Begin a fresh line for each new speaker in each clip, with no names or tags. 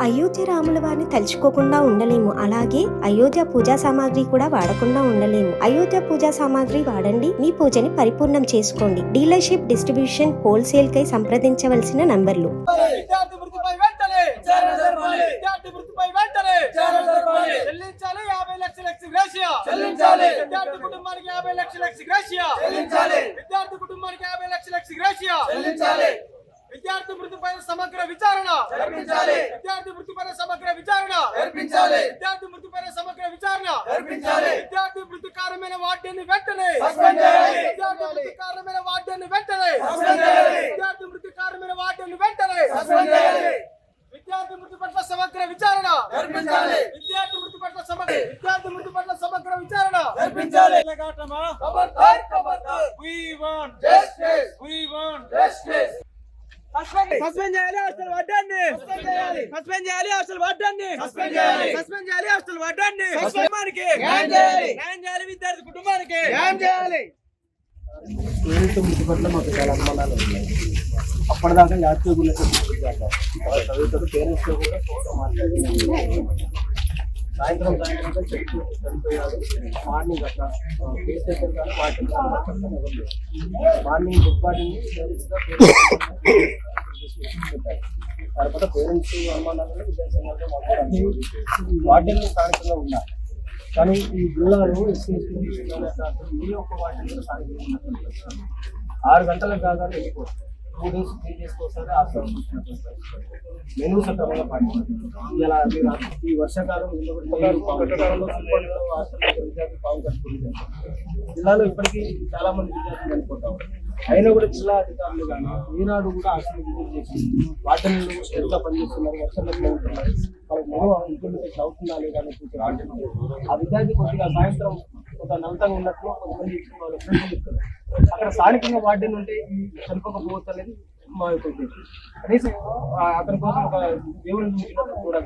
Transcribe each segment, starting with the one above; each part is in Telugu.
అయోధ్య రాముల వారిని తలుచుకోకుండా ఉండలేము. అలాగే అయోధ్య పూజా సామాగ్రి కూడా వాడకుండా ఉండలేము. అయోధ్య పూజా సామాగ్రి వాడండి, మీ పూజని పరిపూర్ణం చేసుకోండి. డీలర్షిప్, డిస్ట్రిబ్యూషన్, హోల్సేల్ కై సంప్రదించవలసిన నంబర్లు.
విద్యార్థి మృతిపై సమగ్ర విచారణ జరిపించాలి. విద్యార్థి మృతిపై సమగ్ర విచారణ జరిపించాలి. విద్యార్థి మృతిపై సమగ్ర విచారణ జరిపించాలి. విద్యార్థి మృతి కారణమైన వార్డెన్ని వెంటనే సస్పెండ్ చేయాలి. విద్యార్థి మృతి కారణమైన వార్డెన్ని వెంటనే సస్పెండ్ చేయాలి. విద్యార్థి మృతి కారణమైన వార్డెన్ని వెంటనే సస్పెండ్ చేయాలి. విద్యార్థి మృతి పట్ల సమగ్ర విచారణ జరిపించాలి. విద్యార్థి మృతి పట్ల సమగ్ర విచారణ జరిపించాలి. ఖబర్దార్ ఖబర్దార్, we want justice, we want justice. Suspend చేయాలి హాస్టల్ వార్డెన్ని, సస్పెండ్ చేయాలి హాస్టల్ వార్డెన్ని, సస్పెండ్ చేయాలి హాస్టల్ వార్డెన్ని. కుటుంబానికి న్యాయం చేయాలి, న్యాయం చేయాలి. విద్యార్థి కుటుంబానికి న్యాయం చేయాలి.
పేరెంట్స్ మృతి పట్ల మాకు చాలా అనుమానాలు ఉన్నాయి. అప్పటిదాకా జాతీయ గుళ్ళతో చదువుతారు. పేరెంట్స్తో కూడా ఫోటో మాట్లాడి సాయంత్రం చెట్టు చనిపోయారు. మార్నింగ్ అట్లా కేసు దగ్గర కానీ వాటి మార్నింగ్ డెడ్ బాడీని తర్వాత పేరెంట్స్ అనుమానాలు విద్యాసంఘాల్లో వాటిని స్థానికంగా ఉన్నారు. కానీ ఈ జిల్లాలో ఏ ఒక్క వాటిని స్థానికంగా ఉన్నట్టు 6 గంటలకు కాగానే వెళ్ళిపోతుంది. 2 days 3 days ఒకసారి ఆశ్రమం మెనూ సక్రమంగా పాటించాలి. ఇలా ఈ వర్షాకాలం విద్యార్థులు పాము కట్టుకుంటారు. జిల్లాలో ఇప్పటికీ చాలా మంది విద్యార్థులు చనిపోతాం. అయినా కూడా జిల్లా అధికారులు కానీ ఈనాడు కూడా హాస్టల్ విజిట్ చేసి వాటిని ఎట్లా పనిచేస్తున్నారు, వర్షంలో ఎట్లా ఉంటున్నారు, వాళ్ళకి మెనూ ఇంప్లిమెంటేషన్ అవుతుందా లేదా అని ఆ విద్యార్థి కొద్దిగా సాయంత్రం ఒక నలతంగా ఉన్నట్లు కొంతమంది ఇస్తారు. అక్కడ స్థానికంగా వార్డెన్ ఉంటే ఈ చనిపోకపోవచ్చు అనేది మా యొక్క ఉద్దేశం. కనీసం అతని కోసం ఒక దేవుడిని చూసినట్టు కూడా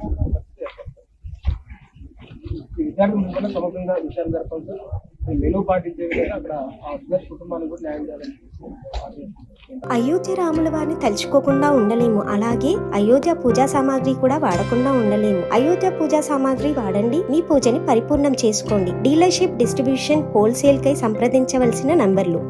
విద్యార్థి ముందు సమగ్రంగా విషయాలు జరపాల్సి మెనూ పాటించే విధంగా అక్కడ ఆ విద్యార్థి కుటుంబానికి కూడా న్యాయం చేయాలని.
అయోధ్య రాముల వారిని తలుచుకోకుండా ఉండలేము. అలాగే అయోధ్య పూజా సామాగ్రి కూడా వాడకుండా ఉండలేము. అయోధ్య పూజా సామాగ్రి వాడండి, మీ పూజని పరిపూర్ణం చేసుకోండి. డీలర్షిప్, డిస్ట్రిబ్యూషన్, హోల్సేల్ కై సంప్రదించవలసిన నంబర్లు.